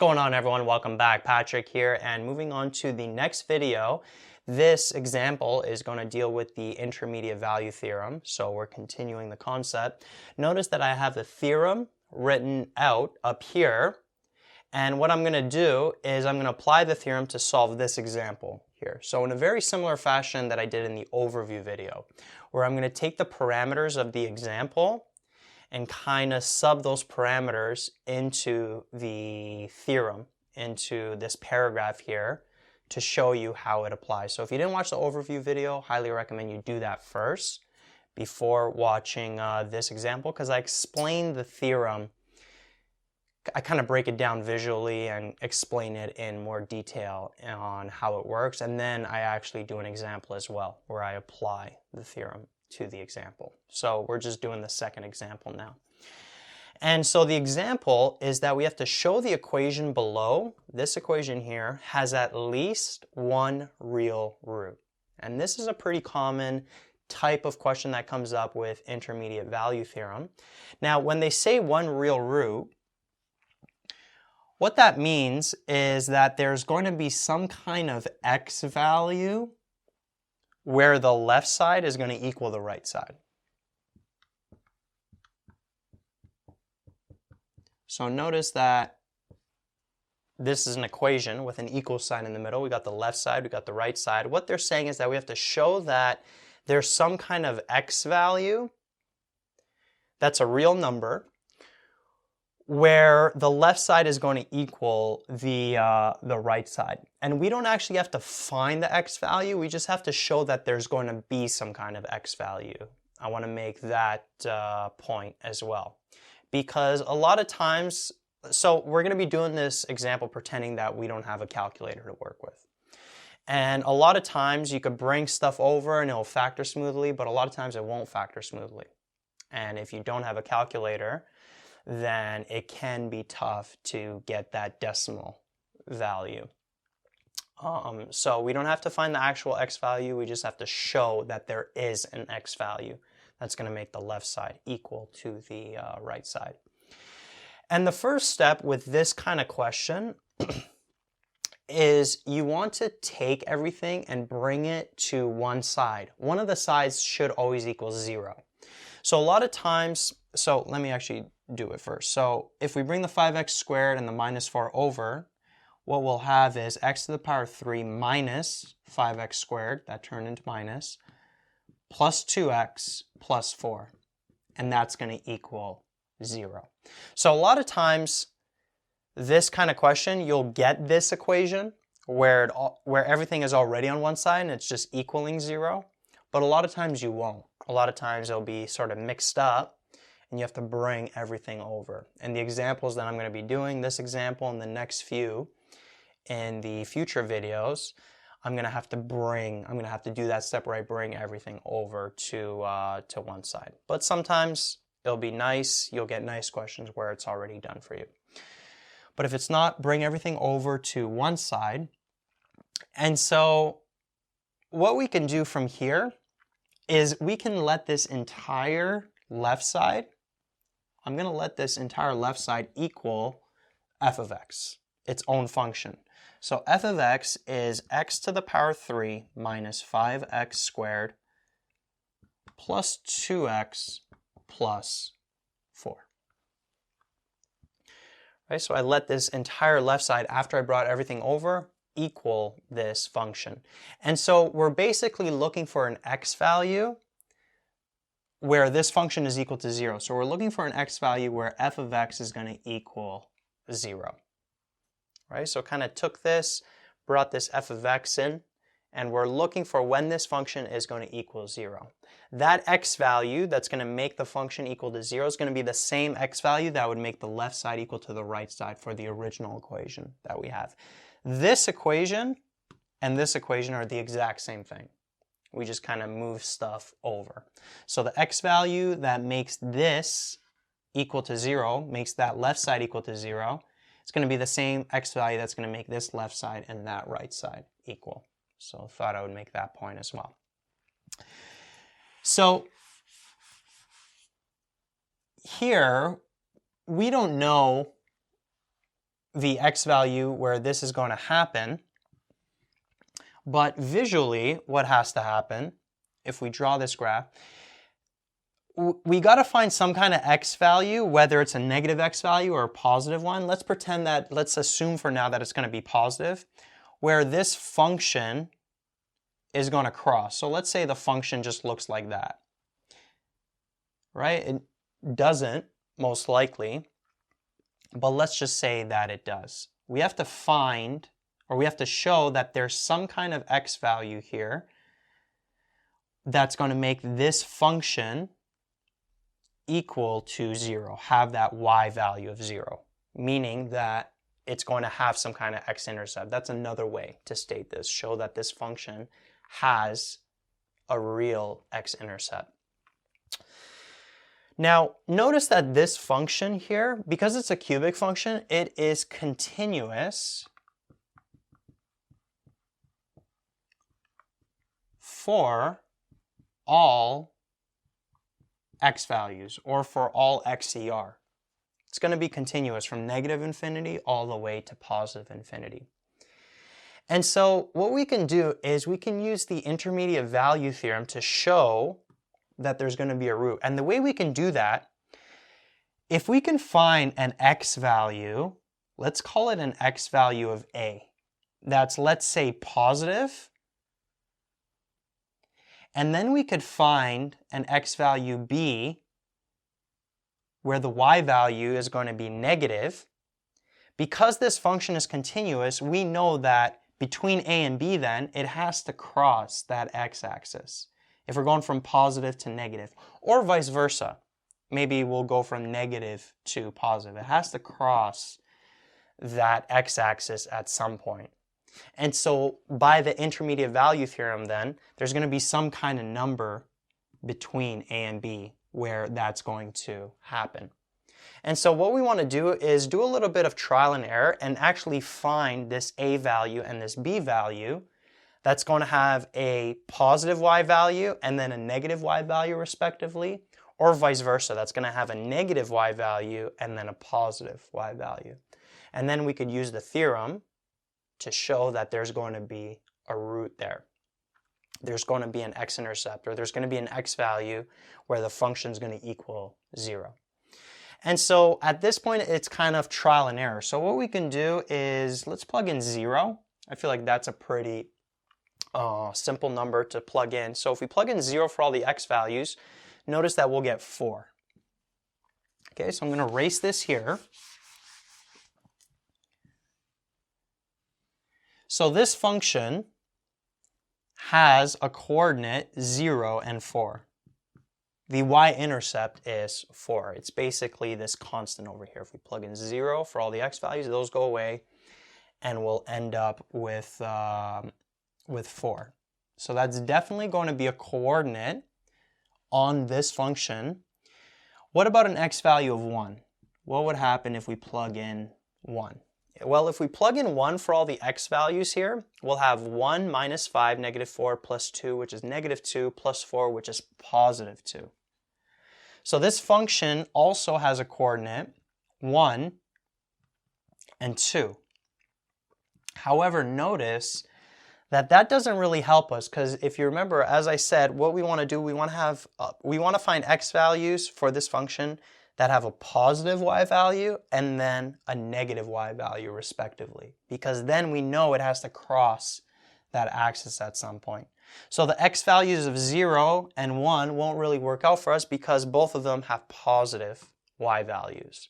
going on, everyone? Welcome back. Patrick here, and moving on to the next video. This example is going to deal with the intermediate value theorem, so we're continuing the concept. Notice that I have the theorem written out up here, and what I'm going to do is I'm going to apply the theorem to solve this example here. So in a very similar fashion that I did in the overview video, where I'm going to take the parameters of the example and kind of sub those parameters into the theorem, into this paragraph here, to show you how it applies. So if you didn't watch the overview video, highly recommend you do that first before watching this example, because I explain the theorem. I kind of break it down visually and explain it in more detail on how it works, and then I actually do an example as well where I apply the theorem to the example. So we're just doing the second example now. And so the example is that we have to show the equation below, this equation here, has at least one real root. And this is a pretty common type of question that comes up with intermediate value theorem. Now, when they say one real root, what that means is that there's going to be some kind of x value where the left side is going to equal the right side. So notice that this is an equation with an equal sign in the middle. We got the left side, we got the right side. What they're saying is that we have to show that there's some kind of x value that's a real number where the left side is going to equal the right side. And we don't actually have to find the x value, we just have to show that there's going to be some kind of x value. I want to make that point as well. Because a lot of times, so we're going to be doing this example pretending that we don't have a calculator to work with. And a lot of times you could bring stuff over and it'll factor smoothly, but a lot of times it won't factor smoothly. And if you don't have a calculator, then it can be tough to get that decimal value. So we don't have to find the actual x value, we just have to show that there is an x value that's going to make the left side equal to the right side. And the first step with this kind of question is you want to take everything and bring it to one side. One of the sides should always equal 0. So a lot of times, so let me actually do it first. So if we bring the 5x squared and the minus 4 over, what we'll have is x to the power 3 minus 5x squared, that turned into minus, plus 2x plus 4. And that's going to equal 0. So a lot of times, this kind of question, you'll get this equation where everything is already on one side and it's just equaling 0. But a lot of times you won't. A lot of times it'll be sort of mixed up and you have to bring everything over. And the examples that I'm going to be doing, this example and the next few in the future videos, I'm going to have to do that step where I bring everything over to one side. But sometimes it'll be nice, you'll get nice questions where it's already done for you. But if it's not, bring everything over to one side. And so what we can do from here is we can let this entire left side, I'm going to let this entire left side equal f of x, its own function. So f of x is x to the power 3 minus 5x squared plus 2x plus 4. Right, so I let this entire left side, after I brought everything over, equal this function. And so we're basically looking for an x value where this function is equal to 0. So we're looking for an x value where f of x is going to equal 0. Right, so kind of took this, brought this f of x in, and we're looking for when this function is going to equal 0. That x value that's going to make the function equal to 0 is going to be the same x value that would make the left side equal to the right side for the original equation that we have. This equation and this equation are the exact same thing. We just kind of move stuff over. So the x value that makes this equal to 0, makes that left side equal to 0, it's going to be the same x value that's going to make this left side and that right side equal. So I thought I would make that point as well. So here, we don't know the x value where this is going to happen. But visually, what has to happen, if we draw this graph, we got to find some kind of x value, whether it's a negative x value or a positive one. Let's pretend that, let's assume for now that it's going to be positive, where this function is going to cross. So let's say the function just looks like that, right? It doesn't, most likely, but let's just say that it does. We have to find, or we have to show that there's some kind of x value here that's going to make this function equal to 0, have that y value of 0, meaning that it's going to have some kind of x-intercept. That's another way to state this, show that this function has a real x-intercept. Now, notice that this function here, because it's a cubic function, it is continuous for all x values, or for all xCR. It's going to be continuous from negative infinity all the way to positive infinity. And so what we can do is we can use the intermediate value theorem to show that there's going to be a root. And the way we can do that, if we can find an x value, let's call it an x value of a, that's, let's say, positive, and then we could find an x value b where the y value is going to be negative. Because this function is continuous, we know that between a and b then, it has to cross that x-axis. If we're going from positive to negative, or vice versa, maybe we'll go from negative to positive. It has to cross that x-axis at some point. And so by the intermediate value theorem then, there's going to be some kind of number between a and b where that's going to happen. And so what we want to do is do a little bit of trial and error and actually find this a value and this b value that's going to have a positive y value and then a negative y value respectively, or vice versa, that's going to have a negative y value and then a positive y value. And then we could use the theorem to show that there's going to be a root there. There's going to be an x-intercept, or there's going to be an x value where the function is going to equal 0. And so at this point, it's kind of trial and error. So what we can do is, let's plug in 0. I feel like that's a pretty simple number to plug in. So if we plug in 0 for all the x values, notice that we'll get 4. Okay, so I'm going to erase this here. So this function has a coordinate 0 and 4. The y-intercept is 4. It's basically this constant over here. If we plug in 0 for all the x values, those go away, and we'll end up with 4. So that's definitely going to be a coordinate on this function. What about an x value of 1? What would happen if we plug in 1? Well, if we plug in 1 for all the x values here, we'll have 1 minus 5, negative 4, plus 2, which is negative 2, plus 4, which is positive 2. So this function also has a coordinate 1 and 2. However, notice that that doesn't really help us, because if you remember, as I said, what we want to do, we want to find x values for this function that have a positive y value and then a negative y value respectively, because then we know it has to cross that axis at some point. So the x values of 0 and 1 won't really work out for us because both of them have positive y values.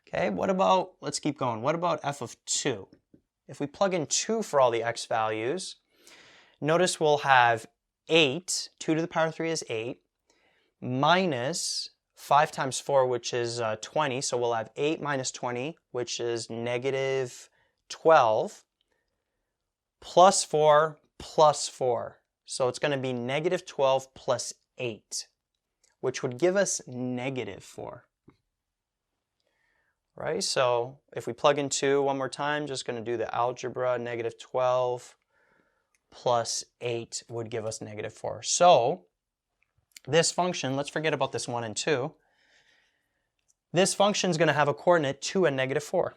Okay, what about, let's keep going. What about f of 2? If we plug in 2 for all the x values, notice we'll have 8, 2 to the power 3 is 8, minus 5 times 4, which is 20, so we'll have 8 minus 20, which is negative 12, plus 4, plus 4. So it's going to be negative 12 plus 8, which would give us negative 4. Right, so if we plug in 2 one more time, just going to do the algebra, negative 12 plus 8 would give us negative 4. So this function, let's forget about this 1 and 2. This function is going to have a coordinate 2 and negative 4.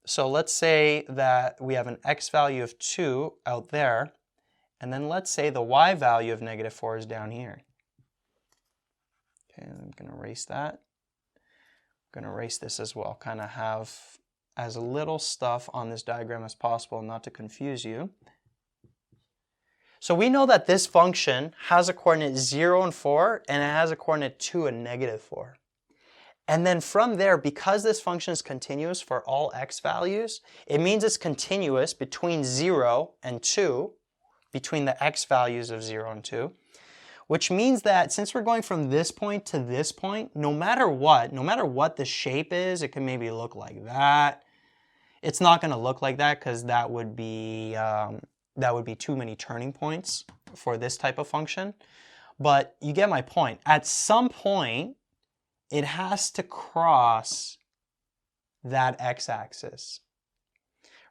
So let's say that we have an x value of 2 out there, and then let's say the y value of -4 is down here. Okay, I'm going to erase that. I'm going to erase this as well, kind of have as little stuff on this diagram as possible, not to confuse you. So we know that this function has a coordinate 0 and 4, and it has a coordinate 2 and -4. And then from there, because this function is continuous for all x values, it means it's continuous between 0 and 2, between the x values of 0 and 2, which means that since we're going from this point to this point, no matter what the shape is, it can maybe look like that. It's not going to look like that because that would be too many turning points for this type of function. But you get my point. At some point, it has to cross that x-axis,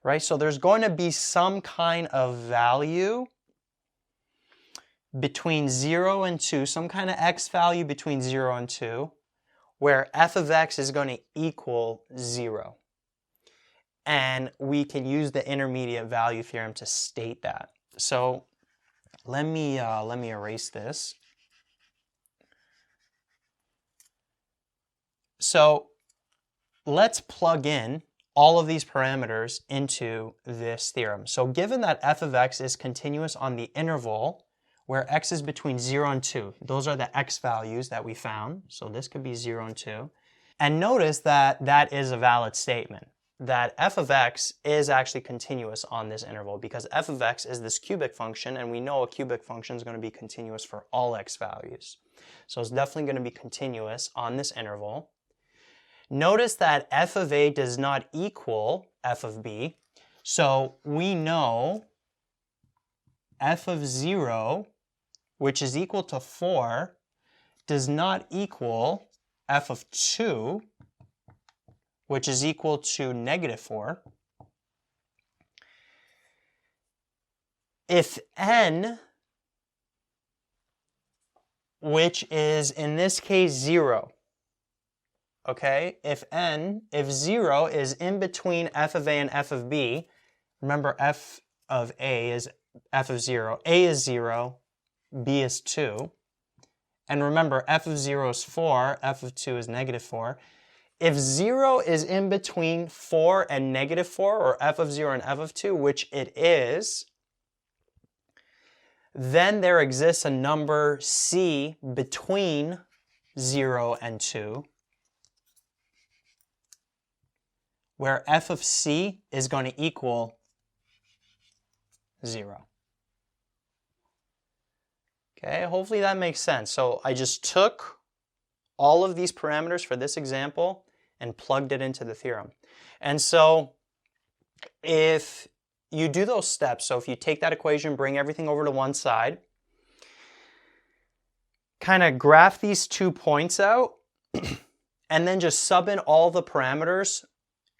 right? So there's going to be some kind of value between 0 and 2, some kind of x value between 0 and 2, where f of x is going to equal 0. And we can use the intermediate value theorem to state that. So let me erase this. So let's plug in all of these parameters into this theorem. So given that f of x is continuous on the interval where x is between 0 and 2, those are the x values that we found. So this could be 0 and 2. And notice that that is a valid statement, that f of x is actually continuous on this interval because f of x is this cubic function, and we know a cubic function is going to be continuous for all x values. So it's definitely going to be continuous on this interval. Notice that f of a does not equal f of b, so we know f of 0, which is equal to 4, does not equal f of 2, which is equal to -4. If n, which is in this case 0, okay, if 0 is in between f of a and f of b, remember f of a is f of 0, a is 0, b is 2, and remember f of 0 is 4, f of 2 is -4. If 0 is in between 4 and -4, or f of 0 and f of 2, which it is, then there exists a number c between 0 and 2, where f of c is going to equal 0. Okay, hopefully that makes sense. So I just took all of these parameters for this example and plugged it into the theorem. And so if you do those steps, so if you take that equation, bring everything over to one side, kind of graph these 2 points out, and then just sub in all the parameters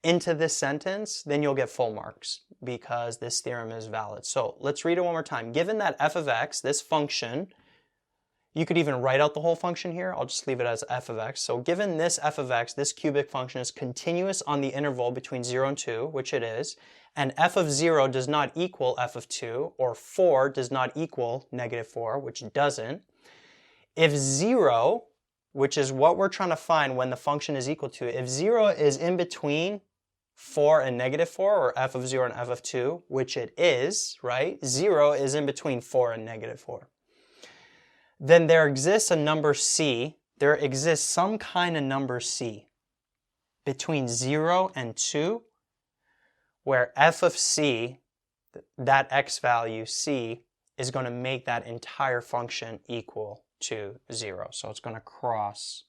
into this sentence, then you'll get full marks because this theorem is valid. So let's read it one more time. Given that f of x, this function, you could even write out the whole function here. I'll just leave it as f of x. So given this f of x, this cubic function is continuous on the interval between 0 and 2, which it is, and f of 0 does not equal f of 2, or 4 does not equal -4, which it doesn't. If 0, which is what we're trying to find when the function is equal to, if 0 is in between 4 and -4, or f of 0 and f of 2, which it is, right? 0 is in between 4 and -4. Then there exists a number c, there exists some kind of number c between 0 and 2, where f of c, that x value c, is going to make that entire function equal to 0. So it's going to cross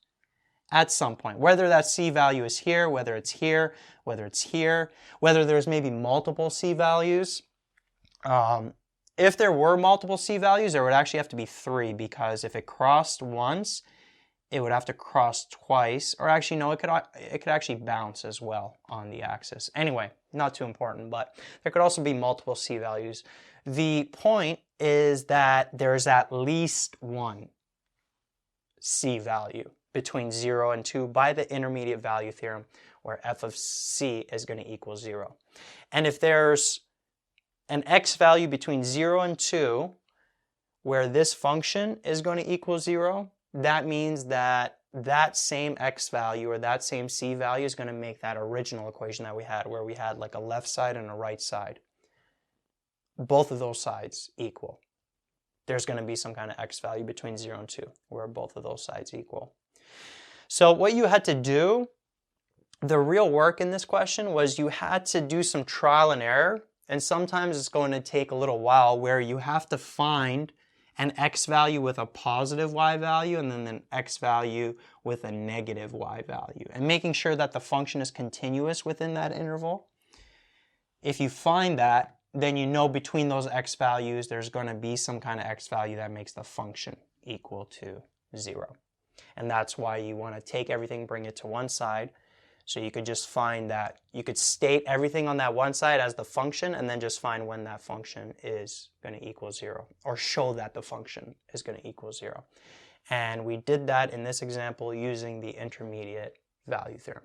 at some point, whether that c value is here, whether it's here, whether it's here, whether there's maybe multiple c values. If there were multiple c values, there would actually have to be 3, because if it crossed once, it would have to cross twice, or actually no, it could actually bounce as well on the axis. Anyway, not too important, but there could also be multiple c values. The point is that there's at least one c value between 0 and 2 by the intermediate value theorem, where f of c is going to equal 0. And if there's an x value between 0 and 2 where this function is going to equal 0, that means that that same x value or that same c value is going to make that original equation that we had, where we had like a left side and a right side, both of those sides equal. There's going to be some kind of x value between 0 and 2 where both of those sides equal. So what you had to do, the real work in this question was you had to do some trial and error, and sometimes it's going to take a little while where you have to find an x value with a positive y value and then an x value with a negative y value, and making sure that the function is continuous within that interval. If you find that, then you know between those x values there's going to be some kind of x value that makes the function equal to 0. And that's why you want to take everything, bring it to one side, so you could just find that, you could state everything on that one side as the function and then just find when that function is going to equal 0, or show that the function is going to equal 0. And we did that in this example using the intermediate value theorem.